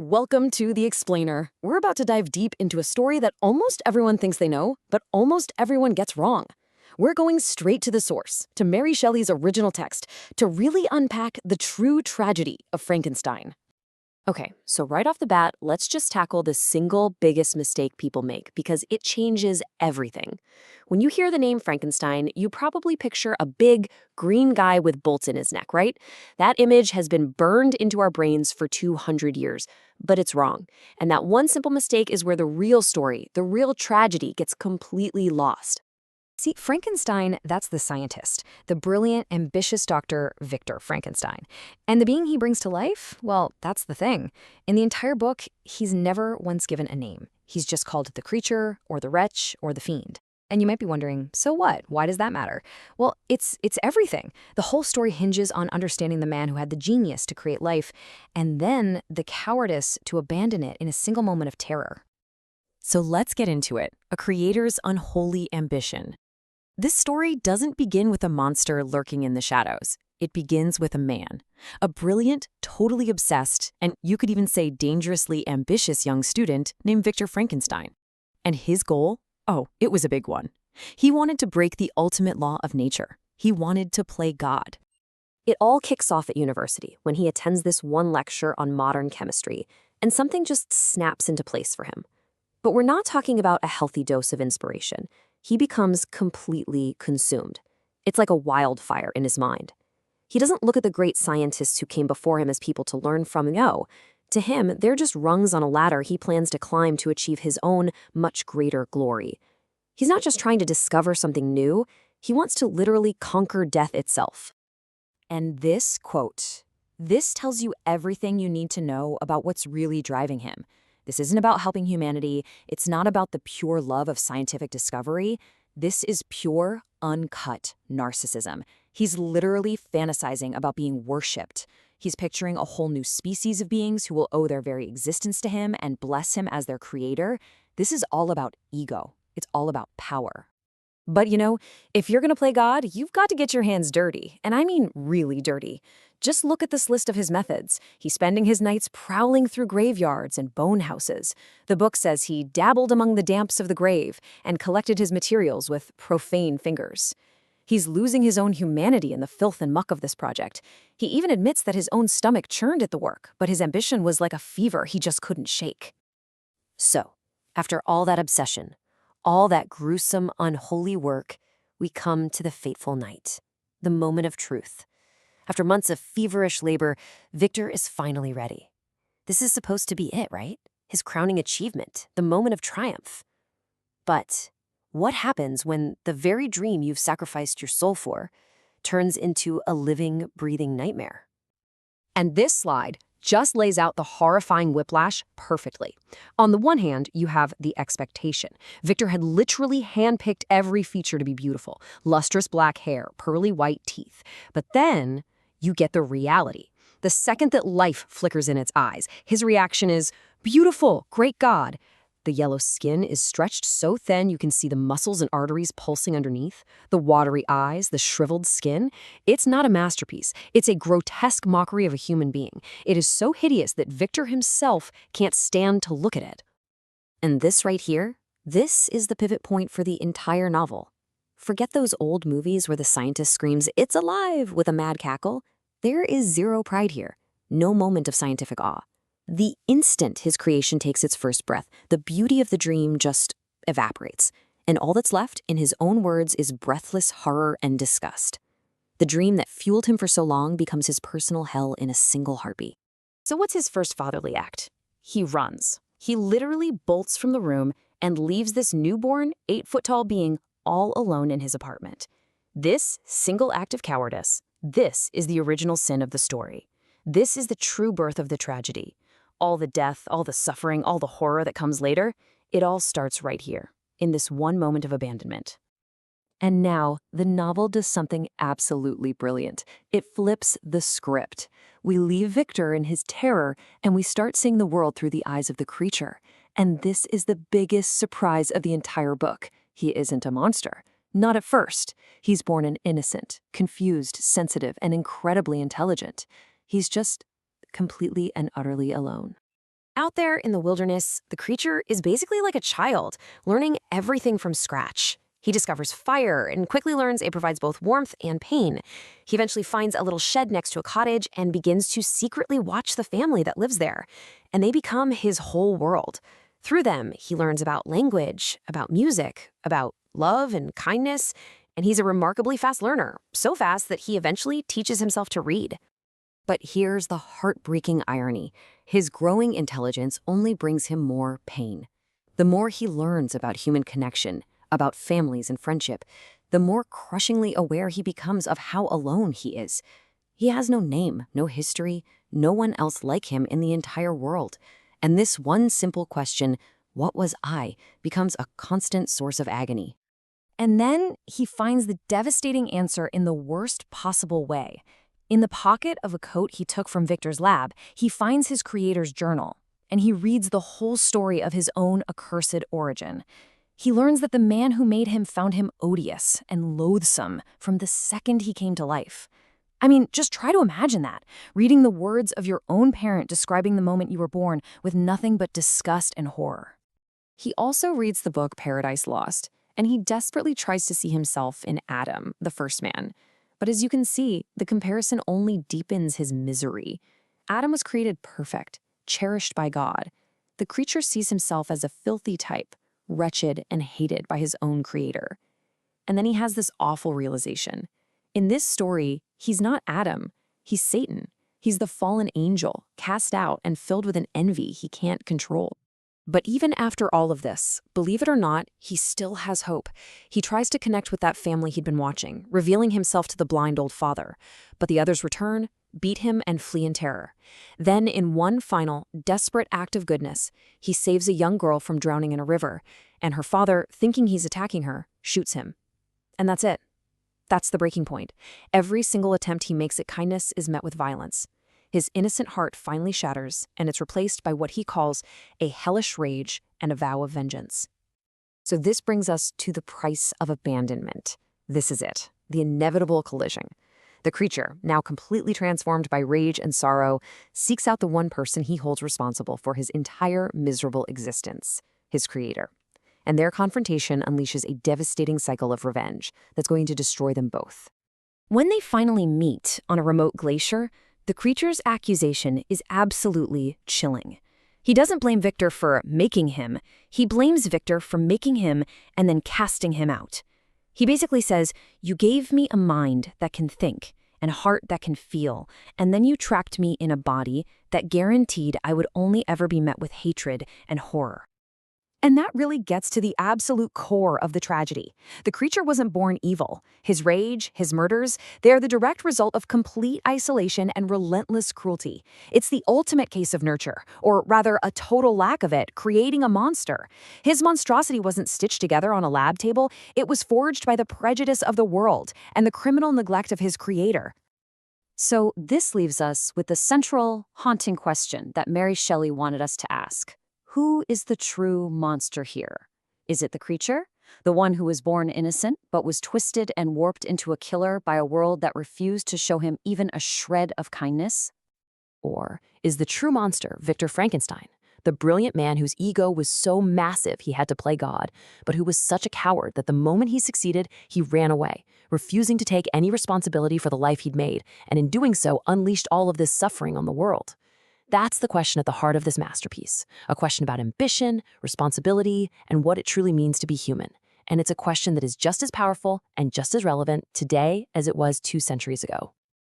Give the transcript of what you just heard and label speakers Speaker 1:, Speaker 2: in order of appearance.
Speaker 1: Welcome to The Explainer. We're about to dive deep into a story that almost everyone thinks they know, but almost everyone gets wrong. We're going straight to the source, to Mary Shelley's original text, to really unpack the true tragedy of Frankenstein. Okay, so right off the bat, let's just tackle the single biggest mistake people make because it changes everything. When you hear the name Frankenstein, you probably picture a big, green guy with bolts in his neck, right? That image has been burned into our brains for 200 years, but it's wrong. And that one simple mistake is where the real story, the real tragedy, gets completely lost.
Speaker 2: See, Frankenstein, that's the scientist, the brilliant, ambitious Dr. Victor Frankenstein. And the being he brings to life, well, that's the thing. In the entire book, he's never once given a name. He's just called the creature, or the wretch, or the fiend. And you might be wondering, so what? Why does that matter? Well, it's everything. The whole story hinges on understanding the man who had the genius to create life, and then the cowardice to abandon it in a single moment of terror.
Speaker 1: So let's get into it. A creator's unholy ambition. This story doesn't begin with a monster lurking in the shadows. It begins with a man, a brilliant, totally obsessed, and you could even say dangerously ambitious young student named Victor Frankenstein. And his goal? Oh, it was a big one. He wanted to break the ultimate law of nature. He wanted to play God. It all kicks off at university when he attends this one lecture on modern chemistry, and something just snaps into place for him. But we're not talking about a healthy dose of inspiration. He becomes completely consumed. It's like a wildfire in his mind. He doesn't look at the great scientists who came before him as people to learn from. No. To him, they're just rungs on a ladder he plans to climb to achieve his own much greater glory. He's not just trying to discover something new, he wants to literally conquer death itself. And this quote, this tells you everything you need to know about what's really driving him. This isn't about helping humanity. It's not about the pure love of scientific discovery. This is pure, uncut narcissism. He's literally fantasizing about being worshipped. He's picturing a whole new species of beings who will owe their very existence to him and bless him as their creator. This is all about ego. It's all about power. But if you're going to play God, you've got to get your hands dirty. And I mean really dirty. Just look at this list of his methods. He's spending his nights prowling through graveyards and bone houses. The book says he dabbled among the damps of the grave and collected his materials with profane fingers. He's losing his own humanity in the filth and muck of this project. He even admits that his own stomach churned at the work, but his ambition was like a fever he just couldn't shake. So, after all that obsession, all that gruesome, unholy work, we come to the fateful night, the moment of truth. After months of feverish labor, Victor is finally ready. This is supposed to be it, right? His crowning achievement, the moment of triumph. But what happens when the very dream you've sacrificed your soul for turns into a living, breathing nightmare?
Speaker 2: And this slide just lays out the horrifying whiplash perfectly. On the one hand, you have the expectation. Victor had literally handpicked every feature to be beautiful. Lustrous black hair, pearly white teeth. But then you get the reality. The second that life flickers in its eyes, his reaction is, beautiful, great God. The yellow skin is stretched so thin you can see the muscles and arteries pulsing underneath. The watery eyes, the shriveled skin. It's not a masterpiece. It's a grotesque mockery of a human being. It is so hideous that Victor himself can't stand to look at it.
Speaker 1: And this right here, this is the pivot point for the entire novel. Forget those old movies where the scientist screams, "It's alive!" with a mad cackle. There is zero pride here. No moment of scientific awe. The instant his creation takes its first breath, the beauty of the dream just evaporates. And all that's left, in his own words, is breathless horror and disgust. The dream that fueled him for so long becomes his personal hell in a single heartbeat. So what's his first fatherly act? He runs. He literally bolts from the room and leaves this newborn, 8-foot-tall being all alone in his apartment. This single act of cowardice, this is the original sin of the story. This is the true birth of the tragedy. All the death, all the suffering, all the horror that comes later, it all starts right here, in this one moment of abandonment. And now, the novel does something absolutely brilliant. It flips the script. We leave Victor in his terror, and we start seeing the world through the eyes of the creature. And this is the biggest surprise of the entire book. He isn't a monster. Not at first. He's born an innocent, confused, sensitive, and incredibly intelligent. He's just completely and utterly alone.
Speaker 2: Out there in the wilderness, the creature is basically like a child, learning everything from scratch. He discovers fire and quickly learns it provides both warmth and pain. He eventually finds a little shed next to a cottage and begins to secretly watch the family that lives there. And they become his whole world. Through them, he learns about language, about music, about love and kindness, and he's a remarkably fast learner, so fast that he eventually teaches himself to read. But here's the heartbreaking irony. His growing intelligence only brings him more pain. The more he learns about human connection, about families and friendship, the more crushingly aware he becomes of how alone he is. He has no name, no history, no one else like him in the entire world. And this one simple question, what was I, becomes a constant source of agony. And then he finds the devastating answer in the worst possible way. In the pocket of a coat he took from Victor's lab, he finds his creator's journal, and he reads the whole story of his own accursed origin. He learns that the man who made him found him odious and loathsome from the second he came to life. I mean, just try to imagine that, reading the words of your own parent describing the moment you were born with nothing but disgust and horror. He also reads the book Paradise Lost, and he desperately tries to see himself in Adam, the first man. But as you can see, the comparison only deepens his misery. Adam was created perfect, cherished by God. The creature sees himself as a filthy type, wretched and hated by his own creator. And then he has this awful realization. In this story, he's not Adam, he's Satan. He's the fallen angel, cast out and filled with an envy he can't control. But even after all of this, believe it or not, he still has hope. He tries to connect with that family he'd been watching, revealing himself to the blind old father. But the others return, beat him, and flee in terror. Then, in one final, desperate act of goodness, he saves a young girl from drowning in a river, and her father, thinking he's attacking her, shoots him. And that's it. That's the breaking point. Every single attempt he makes at kindness is met with violence. His innocent heart finally shatters, and it's replaced by what he calls a hellish rage and a vow of vengeance. So this brings us to the price of abandonment. This is it, the inevitable collision. The creature, now completely transformed by rage and sorrow, seeks out the one person he holds responsible for his entire miserable existence, his creator. And their confrontation unleashes a devastating cycle of revenge that's going to destroy them both. When they finally meet on a remote glacier, the creature's accusation is absolutely chilling. He doesn't blame Victor for making him. He blames Victor for making him and then casting him out. He basically says, "You gave me a mind that can think and heart that can feel, and then you trapped me in a body that guaranteed I would only ever be met with hatred and horror." And that really gets to the absolute core of the tragedy. The creature wasn't born evil. His rage, his murders, they are the direct result of complete isolation and relentless cruelty. It's the ultimate case of nurture, or rather a total lack of it, creating a monster. His monstrosity wasn't stitched together on a lab table. It was forged by the prejudice of the world and the criminal neglect of his creator. So this leaves us with the central, haunting question that Mary Shelley wanted us to ask. Who is the true monster here? Is it the creature, the one who was born innocent but was twisted and warped into a killer by a world that refused to show him even a shred of kindness?
Speaker 1: Or is the true monster Victor Frankenstein, the brilliant man whose ego was so massive he had to play God, but who was such a coward that the moment he succeeded, he ran away, refusing to take any responsibility for the life he'd made, and in doing so unleashed all of this suffering on the world? That's the question at the heart of this masterpiece, a question about ambition, responsibility, and what it truly means to be human. And it's a question that is just as powerful and just as relevant today as it was 2 centuries ago.